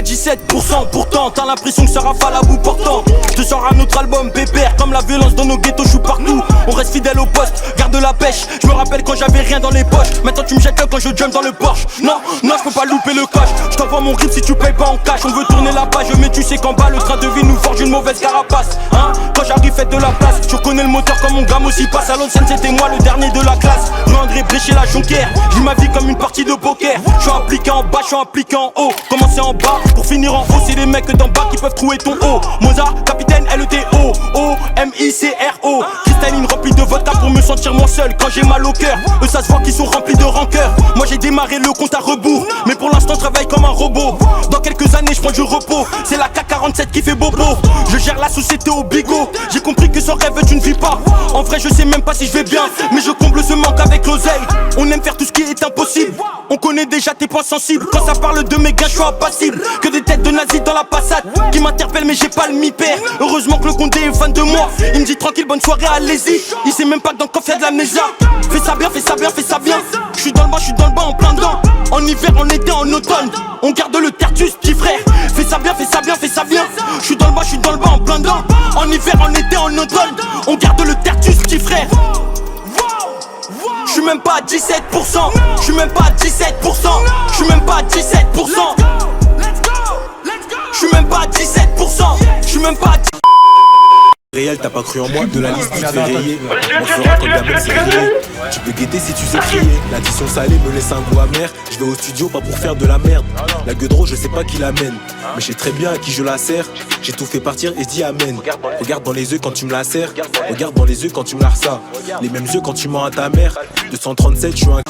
jusqu'à 17%. Pourtant t'as l'impression que ça rafale à bout portant. Je te sors un autre album pépère. Comme la violence dans nos ghettos, je suis partout. On reste fidèle au poste, garde la pêche. Je me rappelle quand j'avais rien dans les poches. Maintenant tu me jettes quand je jump dans le Porsche. Non, non, je peux pas louper le cash. Je t'envoie mon grip si tu payes pas en cash. On veut tourner la page, mais tu sais qu'en bas le train de vie nous forge une mauvaise carapace. Hein, quand j'arrive faites de la place. Tu reconnais le moteur comme mon gamme aussi passe. À l'ancienne c'était moi le dernier de la classe. Rue André Bréchet la Jonquière. Je vis ma vie comme une partie de poker. Je suis impliqué en bas, je suis impliqué en haut. Commencer en bas pour finir en haut. C'est les mecs d'en bas qui peuvent trouver ton haut. Mozart, capitaine LETO, O-M-I-C-R-O. Cristalline remplie de vodka pour me sentir moins seul quand j'ai mal au cœur. Eux ça se voit qu'ils sont remplis de rancœur. Moi j'ai démarré le compte à rebours. Mais pour l'instant je travaille comme un robot. Dans quelques années je prends du repos. C'est la K47 qui fait bobo. Je gère la société au bigot. J'ai compris que sans rêve tu ne vis pas. En vrai je sais même pas si je vais bien. Mais je comble ce manque avec l'oseille. On aime faire tout ce qui est impossible. On connaît déjà tes points sensibles. Quand ça parle de mes gains je suis impassible. Que des têtes de nazis dans la passade qui m'interpellent mais j'ai pas le mi-père. Heureusement que le Condé est fan de moi. Il me dit tranquille bonne soirée allez-y. Il sait même pas que dans le coffre y'a de l'amnésia. Fais ça bien, fais ça bien, fais ça bien. Je suis dans le bas, je suis dans le bas en plein dedans. En hiver, en été, en automne. On garde le tertus, petit frère. Fais ça bien, fais ça bien, fais ça bien. Je suis dans le bas, je suis dans le bas en plein dedans. En hiver, en été, en automne. On garde le tertus, petit frère. Je suis même pas à 17%. Je suis même pas à 17%. Je suis même pas à 17%. Je suis même pas à 17%. Je suis même pas à 17%. Réel, t'as pas cru en moi, de la liste vite fait rayer. On fera quand bien même c'est rayé. Tu peux guetter si tu sais crier. L'addition salée me laisse un goût amer. Je vais au studio pas pour faire de la merde. La gueudreau je sais pas qui l'amène, mais je sais très bien à qui je la sers. J'ai tout fait partir et dis amen. Regarde dans les yeux quand tu me la sers. Regarde dans les yeux quand tu me la ressas. Les mêmes yeux quand tu mens à ta mère. 237 je suis un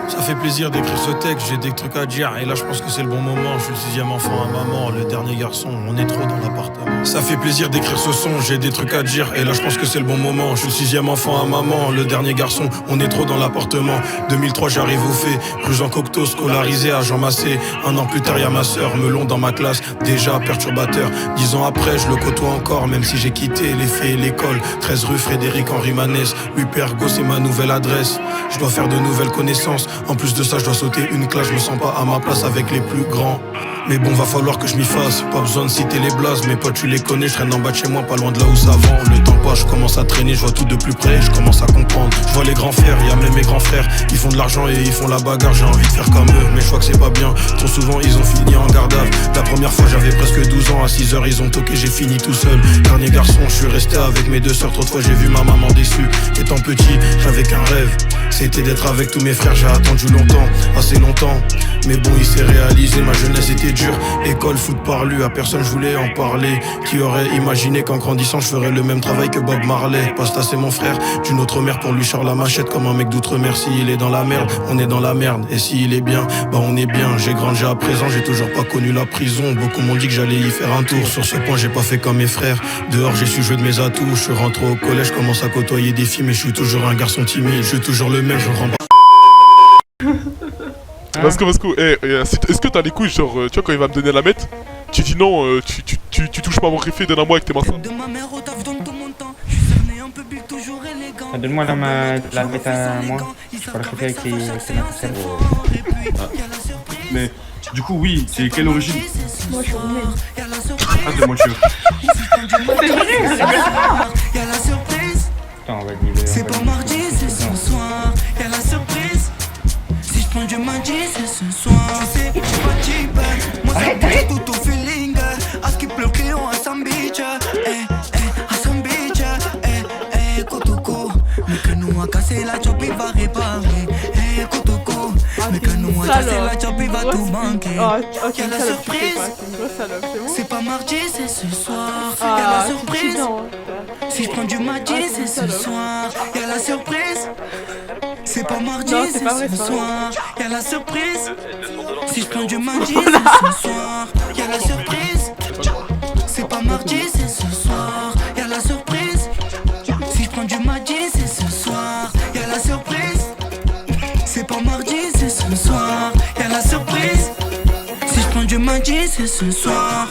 Ça fait plaisir d'écrire ce texte, j'ai des trucs à dire. Et là je pense que c'est le bon moment. Je suis le 6ème enfant à maman, le dernier garçon. On est trop dans l'appartement. Ça fait plaisir d'écrire ce son, j'ai des trucs à dire. Et là je pense que c'est le bon moment. Je suis le 6ème enfant à maman, le dernier garçon. On est trop dans l'appartement. 2003 j'arrive au fait. Rue Jean Cocteau, scolarisé à Jean Massé. Un an plus tard y'a ma sœur, melon dans ma classe. Déjà perturbateur. 10 ans après je le côtoie encore. Même si j'ai quitté les faits et l'école. 13 rue Frédéric Henri Manès. Louis Pergaud c'est ma nouvelle adresse. Je dois faire de nouvelles connaissances. En plus de ça, je dois sauter une classe, je me sens pas à ma place avec les plus grands. Mais bon, va falloir que je m'y fasse. Pas besoin de citer les blases, mes potes tu les connais. Je traîne en bas de chez moi, pas loin de là où ça vend. Le temps passe, je commence à traîner, je vois tout de plus près, je commence à comprendre. Je vois les grands frères, y'a même mes grands frères. Ils font de l'argent et ils font la bagarre. J'ai envie de faire comme eux, mais je vois que c'est pas bien. Trop souvent ils ont fini en garde à vue. La première fois j'avais presque 12 ans. À 6h ils ont toqué, j'ai fini tout seul. Dernier garçon, je suis resté avec mes deux sœurs. Trop de fois j'ai vu ma maman déçue. Étant petit, j'avais qu'un rêve, c'était d'être avec tous mes frères. J'ai attendu longtemps, assez longtemps. Mais bon il s'est réalisé, ma jeunesse était dure. École, foot parlu, à personne je voulais en parler. Qui aurait imaginé qu'en grandissant je ferais le même travail que Bob Marley. Pasta c'est mon frère, d'une autre mère pour lui char la machette. Comme un mec d'outre-mer, s'il est dans la merde, on est dans la merde. Et s'il est bien, bah on est bien. J'ai grandi à présent, j'ai toujours pas connu la prison. Beaucoup m'ont dit que j'allais y faire un tour. Sur ce point j'ai pas fait comme mes frères. Dehors j'ai su jouer de mes atouts. Je suis rentré au collège, commence à côtoyer des filles. Mais je suis toujours un garçon timide, je suis toujours le même, je rends. Vasco, est-ce que t'as les couilles, genre, tu vois, quand il va me donner la mette, tu dis non, tu touches pas mon riffé, donne à moi avec tes mains. Donne-moi la mette à moi. Je peux la riffé avec tes mains tout Mais, du coup, oui, c'est quelle origine? Moi je suis roumaine. Ah, de moi je suis. C'est vrai, Attends, on va dire. C'est pas mardi, c'est ce soir. Y'a la surprise. Si je prends du mardi, c'est ce soir. Tu sais, je suis pas cheap. Moi, ça bouge tout au feeling. À ce qui pleut, Cléon, à Sam Beach. À Sam Beach. Kotoko. Mais que nous a cassé la chop, il va réparer. Kotoko. Mais que nous a cassé la chop, il va tout manquer. Y'a la surprise. C'est pas mardi, c'est ce soir. Y'a la surprise. Si je prends du mardi, c'est ce soir. Y'a la surprise. C'est pas mardi, c'est ce soir. Y'a la surprise. Si je prends du mardi, c'est ce soir. Y'a la surprise. C'est pas mardi, c'est ce soir. Y'a la surprise. Si je prends du mardi, c'est ce soir. Y'a la surprise. C'est pas mardi, c'est ce soir. Y'a la surprise. Si je prends du mardi, c'est ce soir.